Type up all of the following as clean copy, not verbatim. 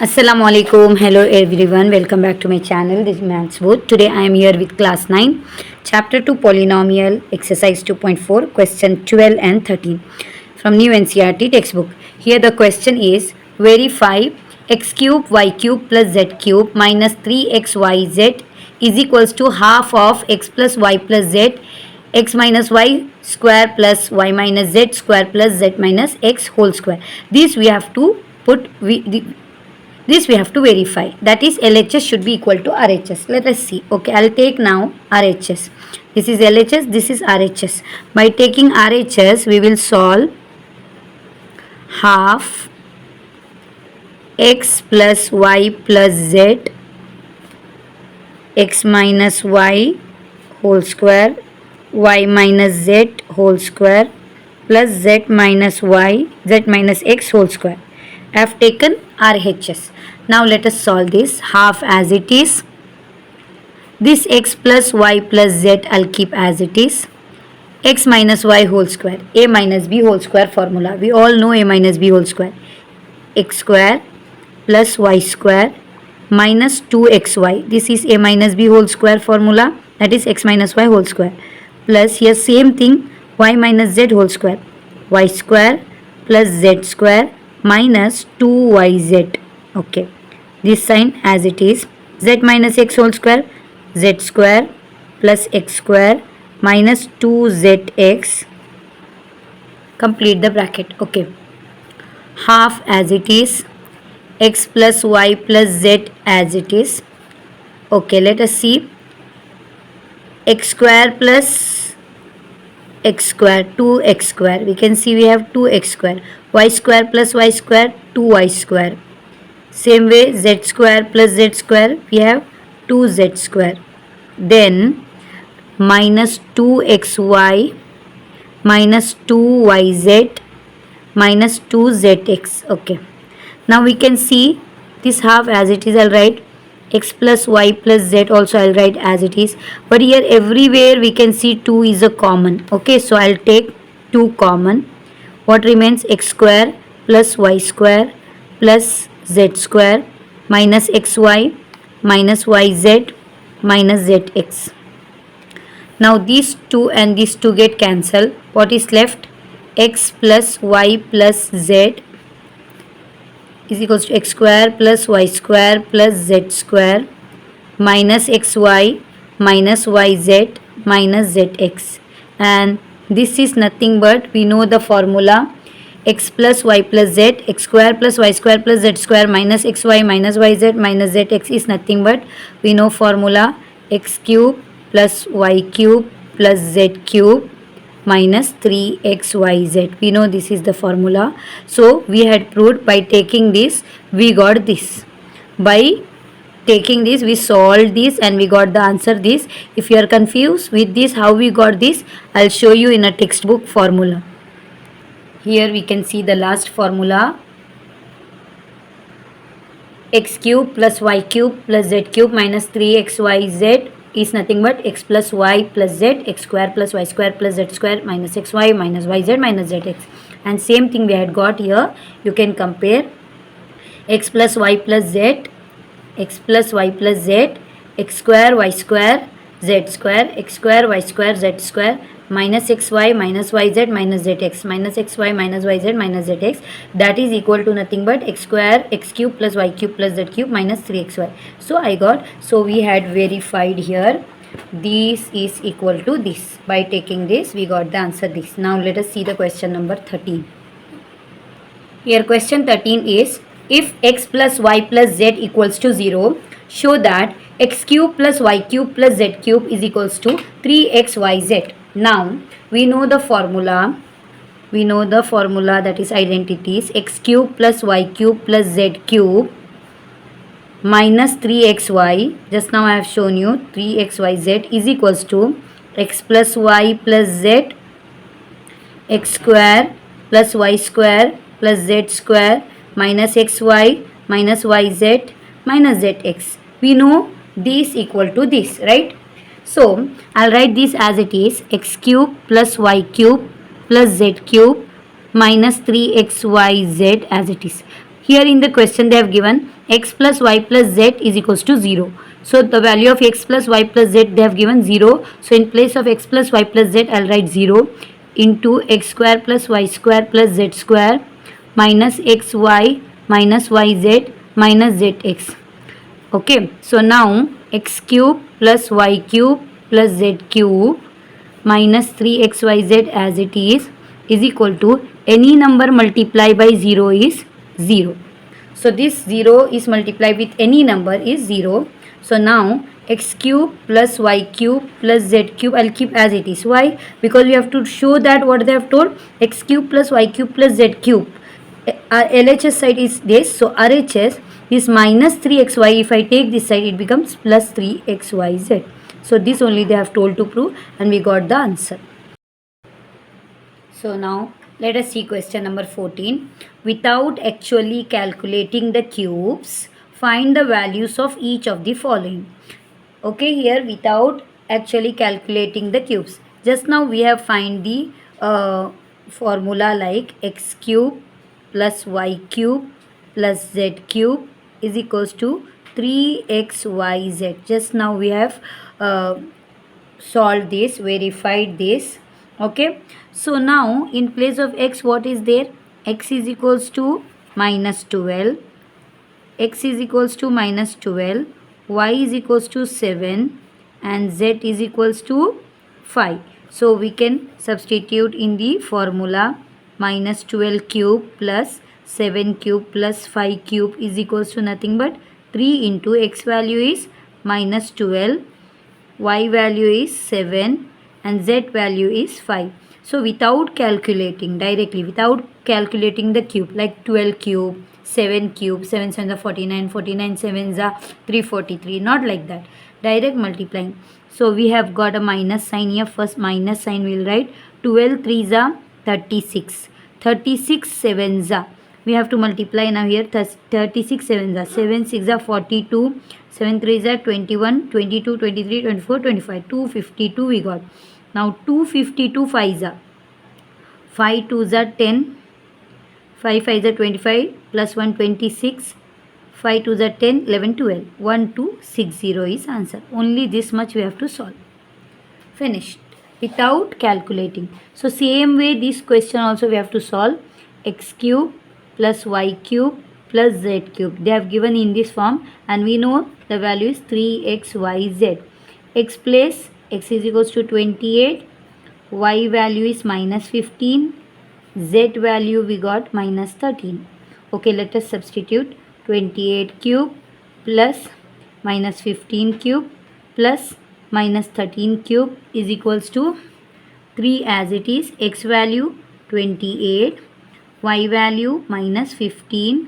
Assalamu alaikum. Hello everyone. Welcome back to my channel. This is Maths Boot. Today I am here with class 9, chapter 2 polynomial exercise 2.4 question 12 and 13 from new NCERT textbook. Here the question is verify x cube y cube plus z cube minus 3xyz is equals to half of x plus y plus z x minus y square plus y minus z square plus z minus x whole square. This we have to verify. That is LHS should be equal to RHS. Let us see. Okay, I'll take now RHS. This is LHS, this is RHS. By taking RHS, we will solve half x plus y plus z x minus y whole square y minus z whole square plus z minus y z minus x whole square. I have taken RHS. Now let us solve this. Half as it is. This x plus y plus z I'll keep as it is. X minus y whole square. A minus b whole square formula. We all know a minus b whole square. X square plus y square minus 2xy. This is a minus b whole square formula. That is x minus y whole square. Plus here same thing, y minus z whole square. Y square plus z square minus 2yz. Okay, this sign as it is. Z minus x whole square, z square plus x square minus 2zx. Complete the bracket. Okay, half as it is. X plus y plus z as it is. Okay, let us see. X square plus x square, 2x square. We can see we have 2x square. Y square plus y square, 2y square. Same way, z square plus z square, we have 2z square. Then minus 2xy minus 2yz minus 2zx. Okay. Now we can see this half as it is. I'll write x plus y plus z also I'll write as it is. But here everywhere we can see 2 is a common. Okay. So I'll take 2 common. What remains? X square plus y square plus z square minus xy minus yz minus zx. Now these 2 and these 2 get cancelled. What is left? X plus y plus z is equals to x square plus y square plus z square minus xy minus yz minus zx. And this is nothing but, we know the formula, x plus y plus z, x square plus y square plus z square minus xy minus yz minus zx is nothing but, we know formula, x cube plus y cube plus z cube minus 3xyz. We know this is the formula. So we had proved by taking this, we got this. By taking this, we solved this and we got the answer this. If you are confused with this, how we got this, I'll show you in a textbook formula. Here we can see the last formula. X cube plus y cube plus z cube minus 3xyz is nothing but x plus y plus z, x square plus y square plus z square minus xy minus yz minus zx. And same thing we had got here. You can compare x plus y plus z, x plus y plus z, x square y square z square, x square y square z square minus xy minus yz minus zx minus xy minus yz minus zx, that is equal to nothing but x square x cube plus y cube plus z cube minus 3xy. So we had verified here this is equal to this. By taking this, we got the answer this. Now let us see the question number 13. Here question 13 is, if x plus y plus z equals to 0, show that x cube plus y cube plus z cube is equals to 3xyz. Now we know the formula. We know the formula, that is identities, x cube plus y cube plus z cube minus 3xy. Just now I have shown you 3xyz is equals to x plus y plus z, x square plus y square plus z square minus xy minus yz minus zx. We know this equal to this, right? So I'll write this as it is, x cube plus y cube plus z cube minus 3xyz as it is. Here in the question they have given x plus y plus z is equals to 0. So the value of x plus y plus z they have given 0. So in place of x plus y plus z I'll write 0 into x square plus y square plus z square minus xy minus yz minus zx. Okay, so now x cube plus y cube plus z cube minus 3xyz as it is equal to any number multiplied by 0 is 0. So this 0 is multiplied with any number is 0. So now x cube plus y cube plus z cube I'll keep as it is. Why? Because we have to show that what they have told, x cube plus y cube plus z cube. Our LHS side is this, so RHS is minus 3xy. If I take this side, it becomes plus 3xyz. So this only they have told to prove, and we got the answer. So now let us see question number 14. Without actually calculating the cubes, find the values of each of the following. Okay, here without actually calculating the cubes. Just now we have find the formula like x cube plus y cube plus z cube is equals to 3xyz. Just now we have solved this, verified this. Okay, so now in place of x what is there? X is equals to minus 12, x is equals to minus 12, y is equals to 7 and z is equals to 5. So we can substitute in the formula minus 12 cube plus 7 cube plus 5 cube is equals to nothing but 3 into x value is minus 12, y value is 7 and z value is 5. So without calculating directly, without calculating the cube like 12 cube, 7 cube, 7 7s are 49, 49 7s are 343, not like that, direct multiplying. So we have got a minus sign here. First minus sign we'll write. 12 3s are 36, 36 7s are, we have to multiply now here. 36 7s are 7 6 are 42, 7 3s are 21, 22 23 24 25, 252 we got. Now 252 5s are, 5 2s are 10, 5 5s are 25 plus 1 26, 5 2s are 10, 11 12, 1260 is answer. Only this much we have to solve. Finished without calculating. So same way this question also we have to solve. X cube plus y cube plus z cube they have given in this form and we know the value is 3xyz. X place x is equals to 28, y value is minus 15, z value we got minus 13. Okay, let us substitute. 28 cube plus minus 15 cube plus minus 13 cube is equals to 3 as it is. X value 28, y value minus 15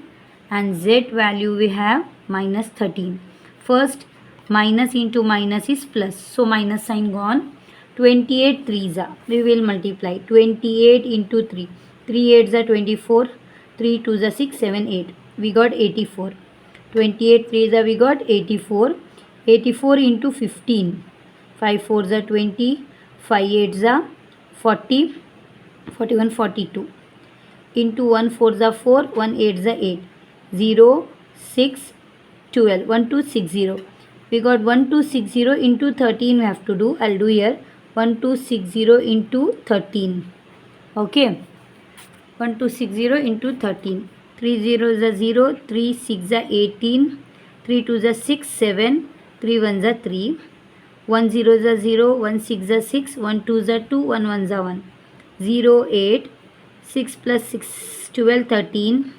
and z value we have minus 13. First minus into minus is plus, so minus sign gone. 28 3s are, we will multiply 28 into 3, 3 8s are 24, 3 2s are 6 7 8, we got 84. 28 3s are, we got 84, 84 into 15, 5 4s are 20, 5 8s are 40, 41 42 into 1 4s are 4, 1 8s are 8, 0 6 12, 1260. We got 1260 into 13 we have to do. I'll do here 1260 into 13. Okay, 1260 into 13. 3 zeros are 0, 3 6 are 18, 3 2s are 6 7, 3 1s are 3, 1 zeros are 0, 1 6 are 6, 1 2s are 2, 1 1s are 1, 0 8, 6 plus 6 12 13,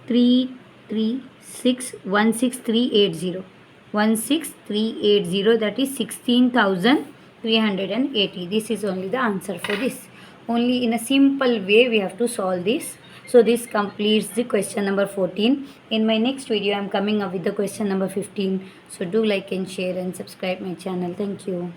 3 3 6 1 6 3 80, 1 6 3 80, that is 16,380. This is only the answer for this. Only in a simple way we have to solve this. So this completes the question number 14. In my next video I am coming up with the question number 15. So do like and share and subscribe my channel. Thank you.